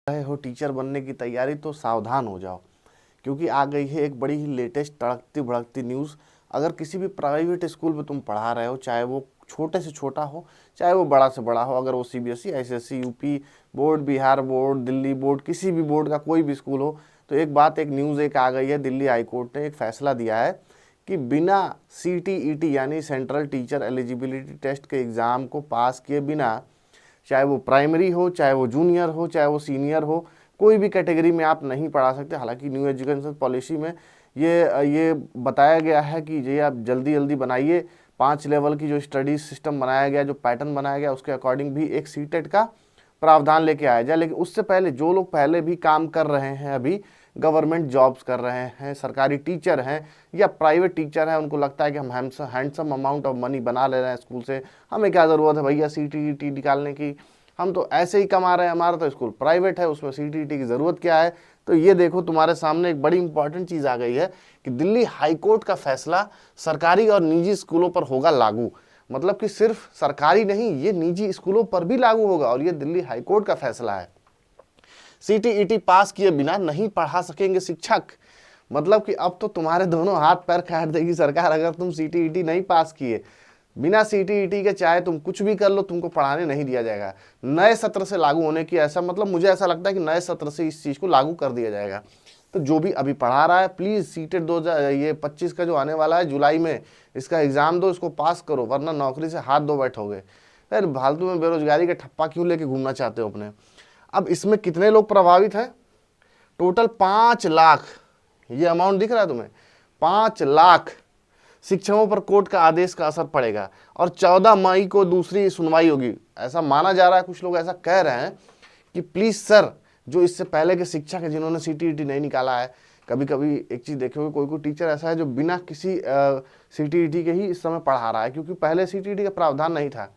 रहे हो टीचर बनने की तैयारी तो सावधान हो जाओ, क्योंकि आ गई है एक बड़ी ही लेटेस्ट तड़कती भड़कती न्यूज़। अगर किसी भी प्राइवेट स्कूल में तुम पढ़ा रहे हो, चाहे वो छोटे से छोटा हो चाहे वो बड़ा से बड़ा हो, अगर वो CBSE, SSC, UP board, Bihar board, Delhi board, किसी भी बोर्ड का कोई भी स्कूल हो, तो एक न्यूज़ आ गई है। दिल्ली हाईकोर्ट ने एक फैसला दिया है कि बिना सीटीईटी यानी सेंट्रल टीचर एलिजिबिलिटी टेस्ट के एग्ज़ाम को पास किए बिना, चाहे वो प्राइमरी हो, चाहे वो जूनियर हो, चाहे वो सीनियर हो, कोई भी कैटेगरी में आप नहीं पढ़ा सकते। हालांकि न्यू एजुकेशन पॉलिसी में ये बताया गया है कि ये आप जल्दी जल्दी बनाइए। 5 लेवल की जो स्टडी सिस्टम बनाया गया, जो पैटर्न बनाया गया, उसके अकॉर्डिंग भी एक सीटेट का प्रावधान लेके आया जाए। लेकिन उससे पहले जो लोग पहले भी काम कर रहे हैं, अभी गवर्नमेंट जॉब्स कर रहे हैं, सरकारी टीचर हैं या प्राइवेट टीचर हैं, उनको लगता है कि हम हैंडसम अमाउंट ऑफ मनी बना ले रहे हैं स्कूल से, हमें क्या ज़रूरत है भैया सीटीईटी निकालने की, हम तो ऐसे ही कमा रहे हैं, हमारा तो स्कूल प्राइवेट है, उसमें सीटीईटी की ज़रूरत क्या है। तो ये देखो तुम्हारे सामने एक बड़ी इंपॉर्टेंट चीज़ आ गई है कि दिल्ली हाईकोर्ट का फैसला सरकारी और निजी स्कूलों पर होगा लागू। मतलब कि सिर्फ सरकारी नहीं, ये निजी स्कूलों पर भी लागू होगा, और ये दिल्ली हाईकोर्ट का फैसला है। सीटीईटी पास किए बिना नहीं पढ़ा सकेंगे शिक्षक। मतलब कि अब तो तुम्हारे दोनों हाथ पैर काट देगी सरकार अगर तुम सीटीईटी नहीं पास किए। बिना सीटीईटी के चाहे तुम कुछ भी कर लो, तुमको पढ़ाने नहीं दिया जाएगा। नए सत्र से लागू होने की ऐसा मतलब, मुझे ऐसा लगता है कि नए सत्र से इस चीज़ को लागू कर दिया जाएगा। तो जो भी अभी पढ़ा रहा है, प्लीज़ सीटेट 2025 का जो आने वाला है जुलाई में, इसका एग्ज़ाम दो, इसको पास करो, वरना नौकरी से हाथ धो बैठोगे। फिर फालतू में बेरोजगारी का ठप्पा क्यों लेके घूमना चाहते हो अपने। अब इसमें कितने लोग प्रभावित हैं? टोटल 5 लाख, ये अमाउंट दिख रहा है तुम्हें, 5 लाख शिक्षकों पर कोर्ट का आदेश का असर पड़ेगा, और 14 मई को दूसरी सुनवाई होगी। ऐसा माना जा रहा है, कुछ लोग ऐसा कह रहे हैं कि प्लीज़ सर, जो इससे पहले के शिक्षक हैं जिन्होंने सीटीईटी नहीं निकाला है, कभी कभी एक चीज़ देखोगे, कोई कोई टीचर ऐसा है जो बिना किसी सीटीईटी के ही इस समय पढ़ा रहा है, क्योंकि पहले सीटीईटी का प्रावधान नहीं था।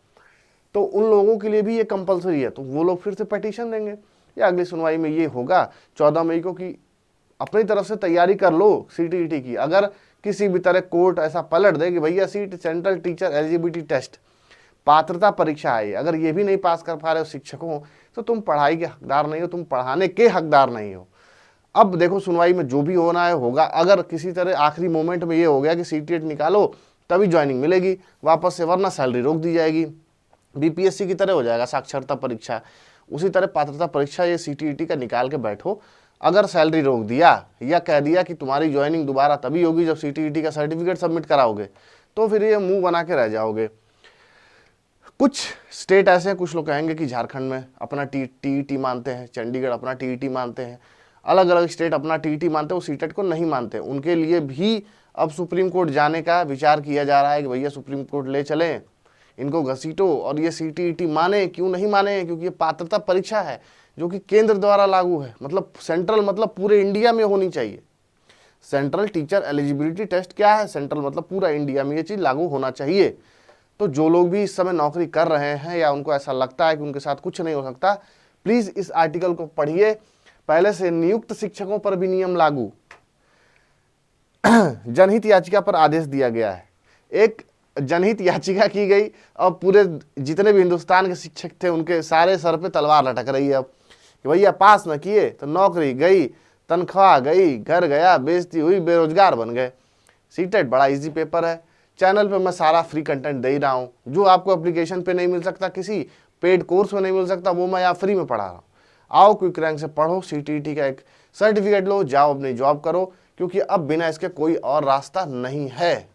तो उन लोगों के लिए भी ये कंपलसरी है, तो वो लोग फिर से पिटीशन देंगे, या अगली सुनवाई में ये होगा 14 मई को कि अपनी तरफ से तैयारी कर लो सीटीईटी की। अगर किसी भी तरह कोर्ट ऐसा पलट दे कि भैया सेंट्रल टीचर एलिजिबिलिटी टेस्ट पात्रता परीक्षा है, अगर ये भी नहीं पास कर पा रहे हो शिक्षकों, तो तुम पढ़ाई के हकदार नहीं हो, तुम पढ़ाने के हकदार नहीं हो। अब देखो सुनवाई में जो भी होना है होगा। अगर किसी तरह आखिरी मोमेंट में ये हो गया कि सीटीईटी निकालो तभी ज्वाइनिंग मिलेगी वापस से, वरना सैलरी रोक दी जाएगी। बीपीएससी की तरह हो जाएगा साक्षरता परीक्षा, उसी तरह पात्रता परीक्षा ये सीटीईटी का निकाल के बैठो। अगर सैलरी रोक दिया या कह दिया कि तुम्हारी ज्वाइनिंग दोबारा तभी होगी जब सीटीईटी का सर्टिफिकेट सबमिट कराओगे, तो फिर ये मुंह बना के रह जाओगे। कुछ स्टेट ऐसे हैं, कुछ लोग कहेंगे कि झारखंड में अपना टीईटी मानते हैं, चंडीगढ़ अपना टीईटी मानते हैं, अलग अलग स्टेट अपना टीईटी मानते हैं, वो सीटेट को नहीं मानते। उनके लिए भी अब सुप्रीम कोर्ट जाने का विचार किया जा रहा है कि भैया सुप्रीम कोर्ट ले चलें, इनको घसीटो और ये सीटीईटी माने। क्यों नहीं माने? क्योंकि ये पात्रता परीक्षा है जो कि केंद्र द्वारा लागू है, मतलब सेंट्रल, मतलब पूरे इंडिया में होनी चाहिए। सेंट्रल टीचर एलिजिबिलिटी टेस्ट क्या है? सेंट्रल मतलब पूरा इंडिया में ये चीज़ लागू होना चाहिए। तो जो लोग भी इस समय नौकरी कर रहे हैं या उनको ऐसा लगता है कि उनके साथ कुछ नहीं हो सकता, प्लीज़ इस आर्टिकल को पढ़िए। पहले से नियुक्त शिक्षकों पर भी नियम लागू। जनहित याचिका पर आदेश दिया गया है। एक जनहित याचिका की गई और पूरे जितने भी हिंदुस्तान के शिक्षक थे उनके सारे सर पे तलवार लटक रही है अब कि भैया पास न किए तो नौकरी गई, तनख्वाह गई, घर गया, बेइज्जती हुई, बेरोजगार बन गए। सीटेट बड़ा इजी पेपर है। चैनल पे मैं सारा फ्री कंटेंट दे ही रहा हूँ, जो आपको एप्लीकेशन पे नहीं मिल सकता, किसी पेड कोर्स में नहीं मिल सकता, वो मैं यहाँ फ्री में पढ़ा रहा हूँ। आओ क्विक रैंक से पढ़ो, सीटीईटी का एक सर्टिफिकेट लो, जाओ अपनी जॉब करो, क्योंकि अब बिना इसके कोई और रास्ता नहीं है।